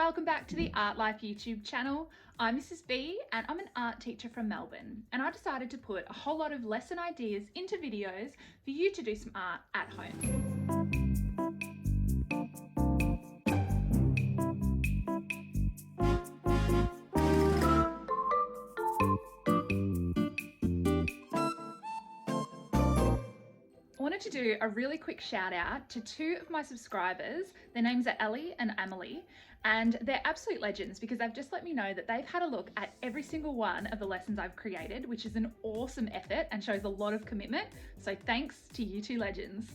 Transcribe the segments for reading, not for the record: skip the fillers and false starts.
welcome back to the Artlife YouTube channel. I'm Mrs. B and I'm an art teacher from Melbourne, and I decided to put a whole lot of lesson ideas into videos for you to do some art at home. I wanted to do a really quick shout out to two of my subscribers. Their names are Ellie and Emily, and they're absolute legends because they've just let me know that they've had a look at every single one of the lessons I've created, which is an awesome effort and shows a lot of commitment. So thanks to you two legends.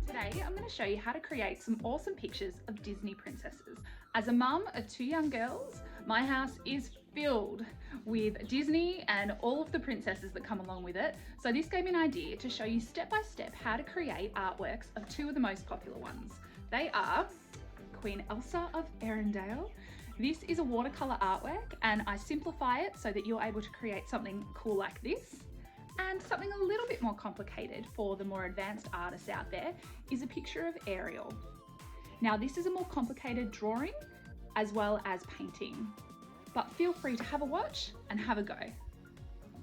Today, I'm going to show you how to create some awesome pictures of Disney princesses. As a mum of two young girls, my house is filled with Disney and all of the princesses that come along with it. So this gave me an idea to show you step by step how to create artworks of two of the most popular ones. They are Queen Elsa of Arendelle. This is a watercolour artwork and I simplify it so that you're able to create something cool like this. And something a little bit more complicated for the more advanced artists out there is a picture of Ariel. Now this is a more complicated drawing as well as painting, but feel free to have a watch and have a go.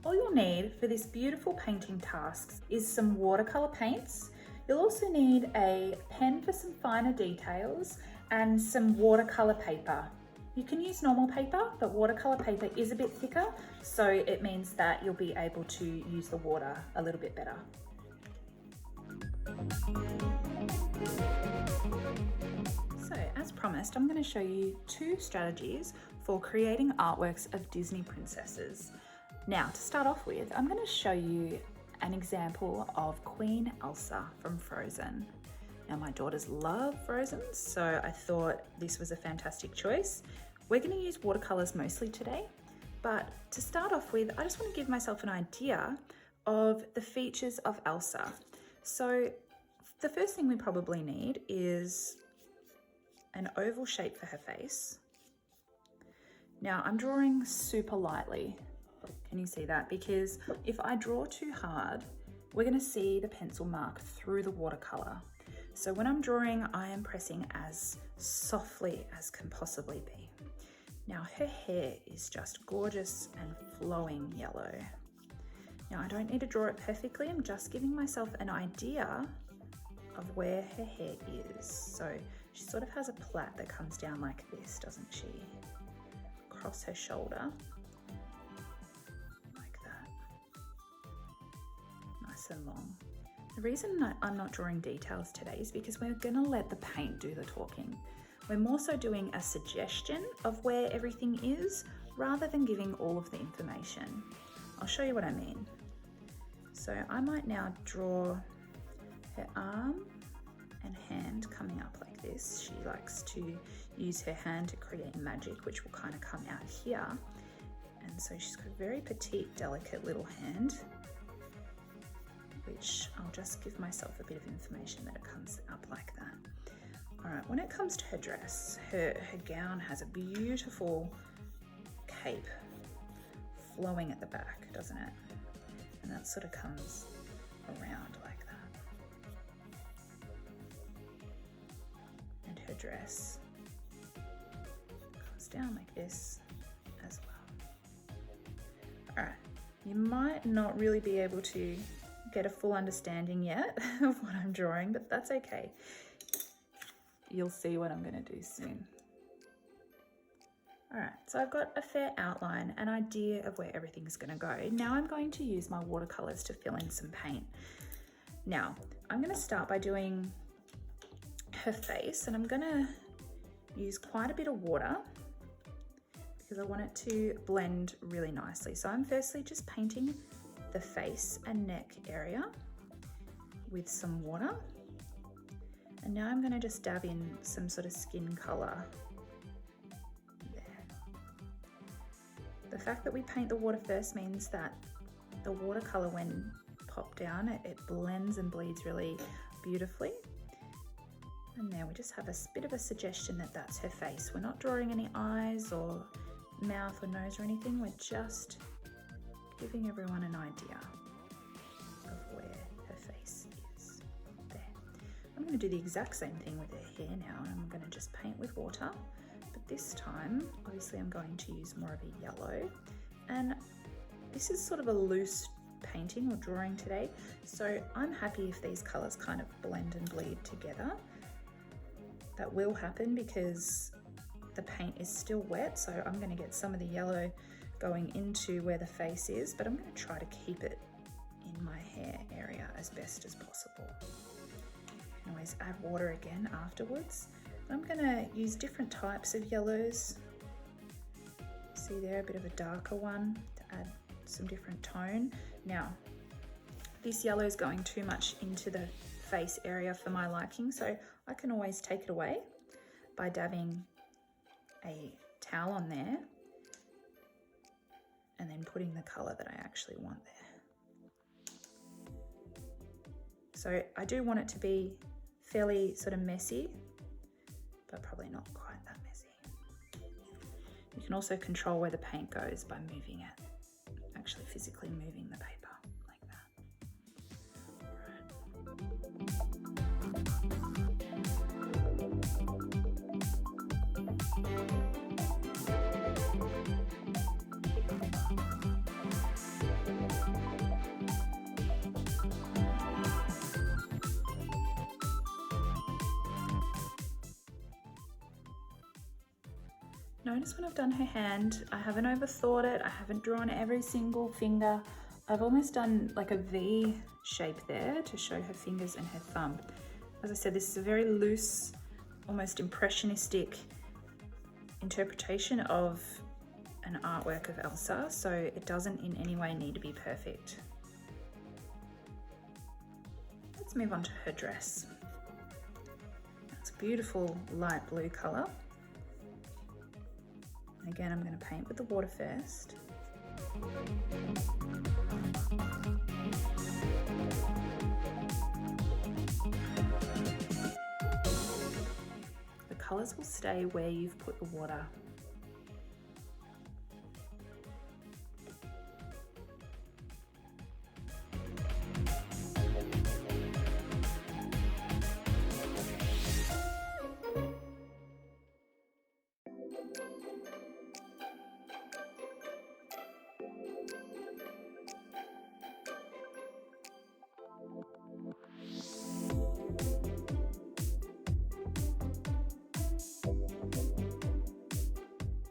All you'll need for this beautiful painting task is some watercolour paints. You'll also need a pen for some finer details and some watercolour paper. You can use normal paper, but watercolour paper is a bit thicker, so it means that you'll be able to use the water a little bit better. So, as promised, I'm going to show you two strategies for creating artworks of Disney princesses. Now, to start off with, I'm going to show you an example of Queen Elsa from Frozen. Now, my daughters love Frozen, so I thought this was a fantastic choice. We're going to use watercolours mostly today, but to start off with, I just want to give myself an idea of the features of Elsa. So the first thing we probably need is an oval shape for her face. Now, I'm drawing super lightly. Can you see that? Because if I draw too hard, we're going to see the pencil mark through the watercolour. So when I'm drawing, I am pressing as softly as can possibly be. Now her hair is just gorgeous and flowing yellow. Now I don't need to draw it perfectly, I'm just giving myself an idea of where her hair is. So she sort of has a plait that comes down like this, doesn't she? Across her shoulder, like that. Nice and long. The reason I'm not drawing details today is because we're going to let the paint do the talking. We're more so doing a suggestion of where everything is rather than giving all of the information. I'll show you what I mean. So I might now draw her arm and hand coming up like this. She likes to use her hand to create magic, which will kind of come out here. And so she's got a very petite, delicate little hand, which I'll just give myself a bit of information that it comes up like that. All right, when it comes to her dress, her gown has a beautiful cape flowing at the back, doesn't it? And that sort of comes around like that. And her dress comes down like this as well. All right, you might not really be able to get a full understanding yet of what I'm drawing, but that's okay. You'll see what I'm going to do soon. All right, so I've got a fair outline, an idea of where everything's going to go. Now I'm going to use my watercolors to fill in some paint. Now, I'm going to start by doing her face, and I'm going to use quite a bit of water because I want it to blend really nicely. So I'm firstly just painting the face and neck area with some water. And now I'm going to just dab in some sort of skin colour there. The fact that we paint the water first means that the watercolour, when popped down, it blends and bleeds really beautifully. And there we just have a bit of a suggestion that that's her face. We're not drawing any eyes or mouth or nose or anything, we're just giving everyone an idea of where her face is. There. I'm going to do the exact same thing with her hair now, and I'm going to just paint with water, but this time obviously I'm going to use more of a yellow, and this is sort of a loose painting or drawing today, so I'm happy if these colours kind of blend and bleed together. That will happen because the paint is still wet, so I'm going to get some of the yellow going into where the face is, but I'm going to try to keep it in my hair area as best as possible. You can always add water again afterwards. I'm going to use different types of yellows. See there, a bit of a darker one to add some different tone. Now, this yellow is going too much into the face area for my liking, so I can always take it away by dabbing a towel on there and then putting the colour that I actually want there. So I do want it to be fairly sort of messy, but probably not quite that messy. You can also control where the paint goes by moving it, actually physically moving the paper like that. Notice when I've done her hand, I haven't overthought it, I haven't drawn every single finger. I've almost done like a V shape there to show her fingers and her thumb. As I said, this is a very loose, almost impressionistic interpretation of an artwork of Elsa, so it doesn't in any way need to be perfect. Let's move on to her dress. It's a beautiful light blue colour. Again, I'm going to paint with the water first. The colours will stay where you've put the water.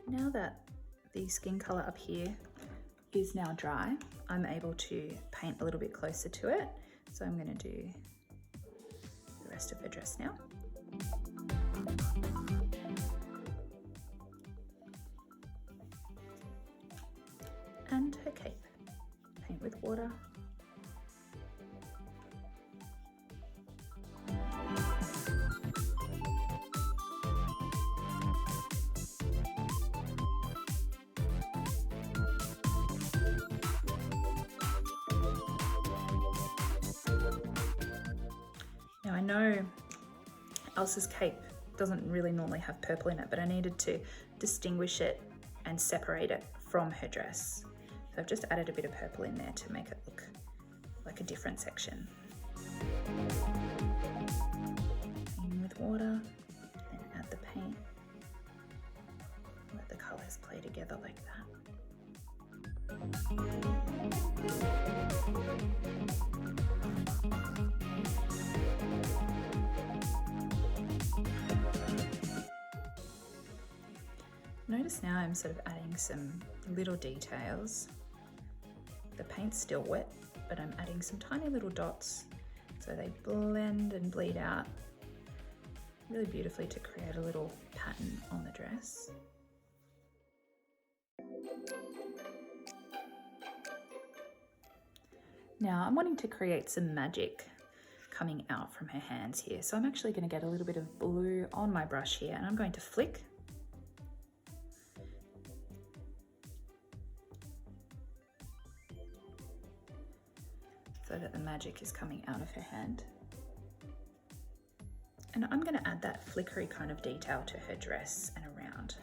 Now that the skin colour up here is now dry, I'm able to paint a little bit closer to it. So I'm going to do the rest of her dress now. And her cape. Paint with water. Now I know Elsa's cape doesn't really normally have purple in it, but I needed to distinguish it and separate it from her dress. So I've just added a bit of purple in there to make it look like a different section. In with water, then add the paint. Let the colours play together like that. Notice now I'm sort of adding some little details. The paint's still wet, but I'm adding some tiny little dots so they blend and bleed out really beautifully to create a little pattern on the dress. Now I'm wanting to create some magic coming out from her hands here. So I'm actually going to get a little bit of blue on my brush here and I'm going to flick. So that the magic is coming out of her hand. And I'm going to add that flickery kind of detail to her dress and around.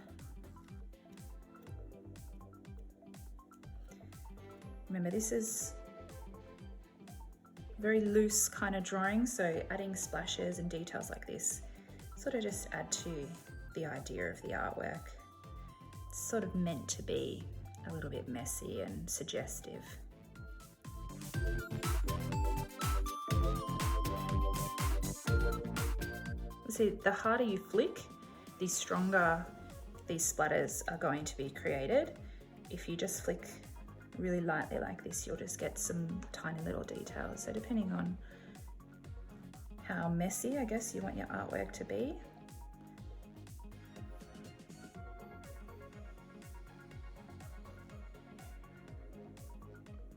Remember, this is very loose kind of drawing, so adding splashes and details like this sort of just add to the idea of the artwork. It's sort of meant to be a little bit messy and suggestive. See, the harder you flick, the stronger these splatters are going to be created. If you just flick really lightly like this, you'll just get some tiny little details. So depending on how messy, I guess, you want your artwork to be.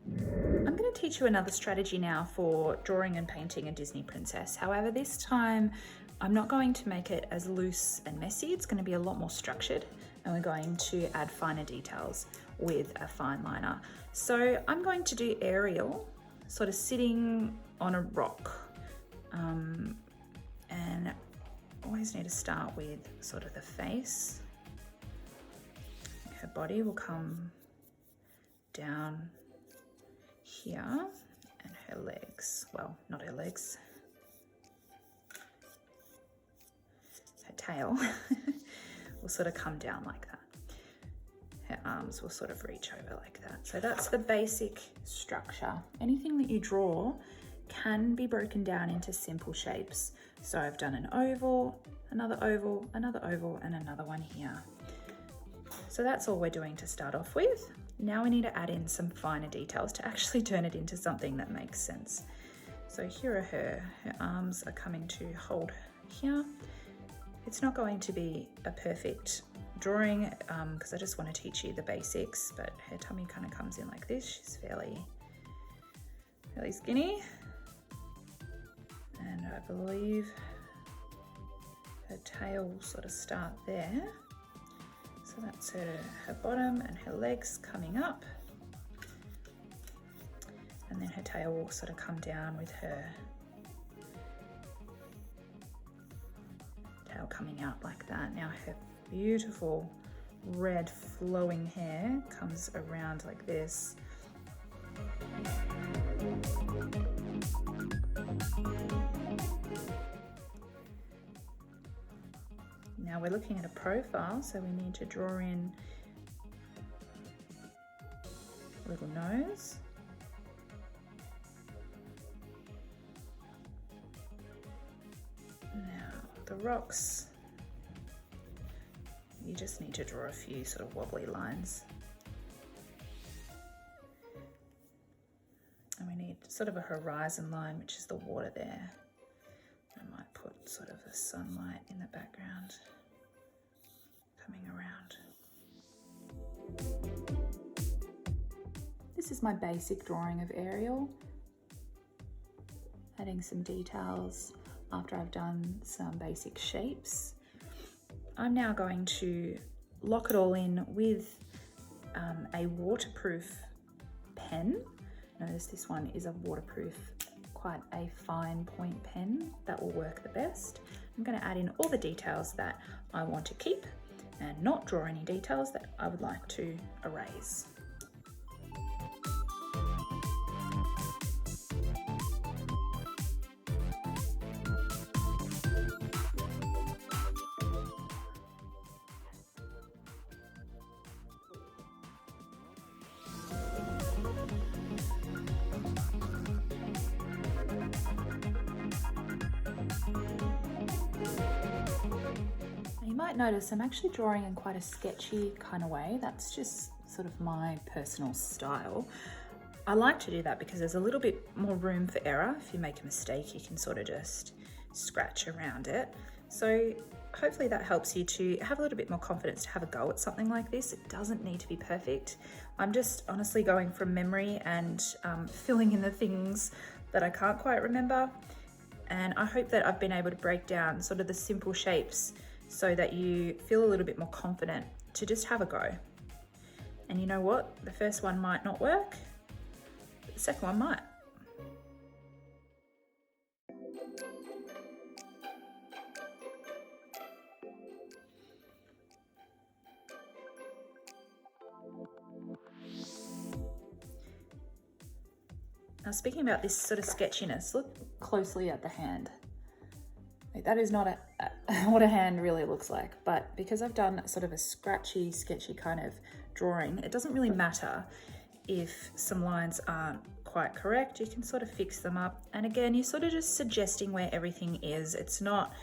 I'm going to teach you another strategy now for drawing and painting a Disney princess. However, this time I'm not going to make it as loose and messy. It's going to be a lot more structured, and we're going to add finer details with a fine liner. So I'm going to do Ariel sort of sitting on a rock, and always need to start with sort of the face. Her body will come down here, and her legs, well, not her legs, her tail will sort of come down like that. Her arms will sort of reach over like that. So that's the basic structure. Anything that you draw can be broken down into simple shapes. So I've done an oval, another oval, another oval, and another one here. So that's all we're doing to start off with. Now we need to add in some finer details to actually turn it into something that makes sense. So here are her arms are coming to hold here. It's not going to be a perfect drawing because I just want to teach you the basics, but her tummy kind of comes in like this. She's fairly skinny, and I believe her tail will sort of start there. So that's her bottom and her legs coming up, and then her tail will sort of come down with her tail coming out like that. Now her beautiful red flowing hair comes around like this. Now we're looking at a profile, so we need to draw in a little nose. Now the rocks, you just need to draw a few sort of wobbly lines. And we need sort of a horizon line, which is the water there. I might put sort of the sunlight in the background coming around. This is my basic drawing of Ariel. Adding some details after I've done some basic shapes. I'm now going to lock it all in with a waterproof pen. Notice this one is a waterproof, quite a fine point pen that will work the best. I'm going to add in all the details that I want to keep and not draw any details that I would like to erase. You might notice I'm actually drawing in quite a sketchy kind of way. That's just sort of my personal style. I like to do that because there's a little bit more room for error. If you make a mistake, you can sort of just scratch around it. So hopefully that helps you to have a little bit more confidence to have a go at something like this. It doesn't need to be perfect. I'm just honestly going from memory and filling in the things that I can't quite remember. And I hope that I've been able to break down sort of the simple shapes so that you feel a little bit more confident to just have a go. And you know what? The first one might not work, but the second one might. Now, speaking about this sort of sketchiness, look closely at the hand. That is not what a hand really looks like, but because I've done sort of a scratchy, sketchy kind of drawing, it doesn't really matter if some lines aren't quite correct. You can sort of fix them up. And again, you're sort of just suggesting where everything is. It's not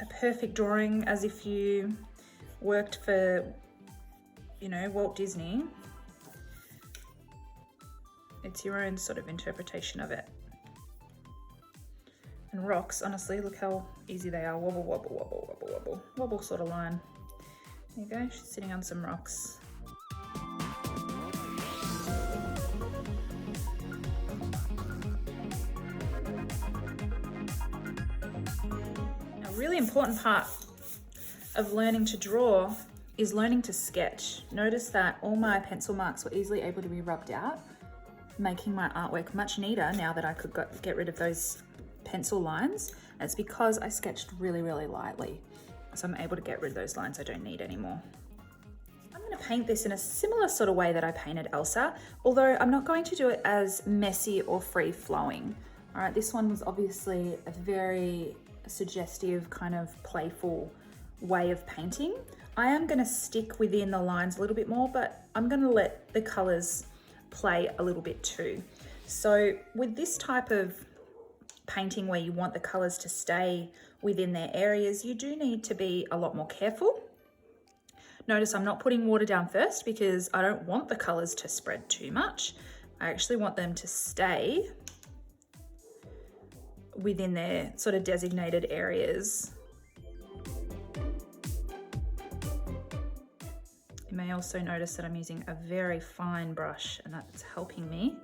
a perfect drawing as if you worked for, you know, Walt Disney. It's your own sort of interpretation of it. And rocks, honestly, look how easy they are. Wobble, wobble, wobble, wobble, wobble. Wobble sort of line. There you go, she's sitting on some rocks. A really important part of learning to draw is learning to sketch. Notice that all my pencil marks were easily able to be rubbed out, making my artwork much neater now that I could get rid of those pencil lines. And it's because I sketched really, really lightly. So I'm able to get rid of those lines I don't need anymore. I'm going to paint this in a similar sort of way that I painted Elsa, although I'm not going to do it as messy or free flowing. All right, this one was obviously a very suggestive kind of playful way of painting. I am going to stick within the lines a little bit more, but I'm going to let the colors play a little bit too. So with this type of painting where you want the colors to stay within their areas, you do need to be a lot more careful. Notice I'm not putting water down first because I don't want the colors to spread too much. I actually want them to stay within their sort of designated areas. You may also notice that I'm using a very fine brush, and that's helping me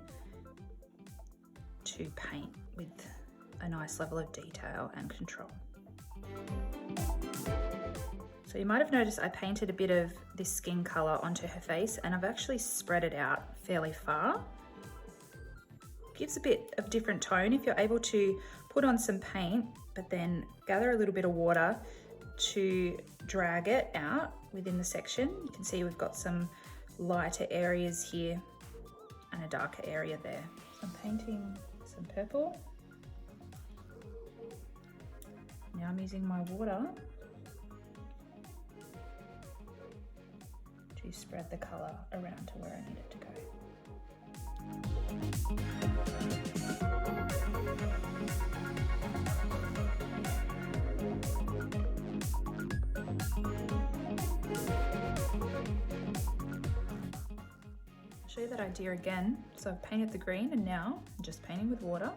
to paint with a nice level of detail and control. So you might have noticed I painted a bit of this skin color onto her face, and I've actually spread it out fairly far. Gives a bit of different tone if you're able to put on some paint, but then gather a little bit of water to drag it out within the section. You can see we've got some lighter areas here and a darker area there. So I'm painting some purple. Now I'm using my water to spread the colour around to where I need it to go. I'll show you that idea again. So I've painted the green and now I'm just painting with water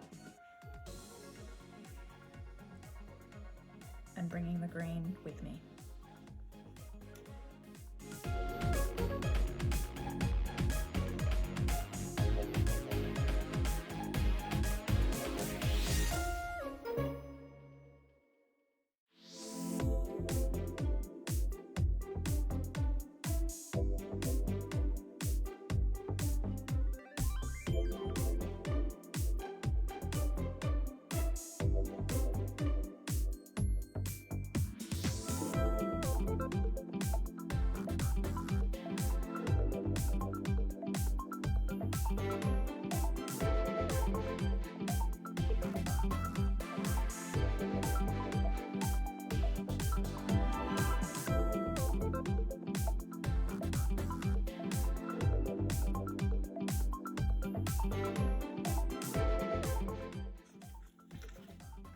and bringing the green with me.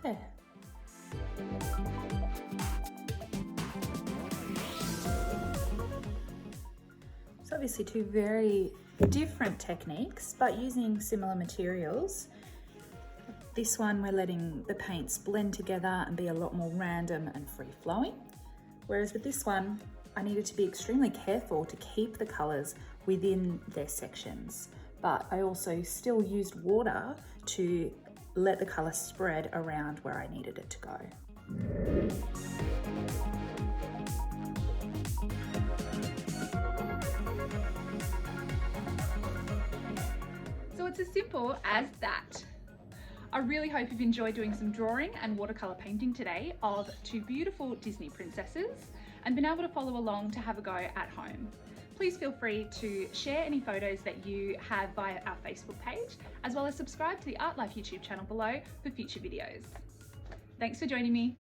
There. So obviously two very different techniques, but using similar materials. This one we're letting the paints blend together and be a lot more random and free-flowing. Whereas with this one, I needed to be extremely careful to keep the colours within their sections. But I also still used water to let the colour spread around where I needed it to go. So it's as simple as that. I really hope you've enjoyed doing some drawing and watercolour painting today of two beautiful Disney princesses and been able to follow along to have a go at home. please feel free to share any photos that you have via our Facebook page, as well as subscribe to the Artlife YouTube channel below for future videos. Thanks for joining me.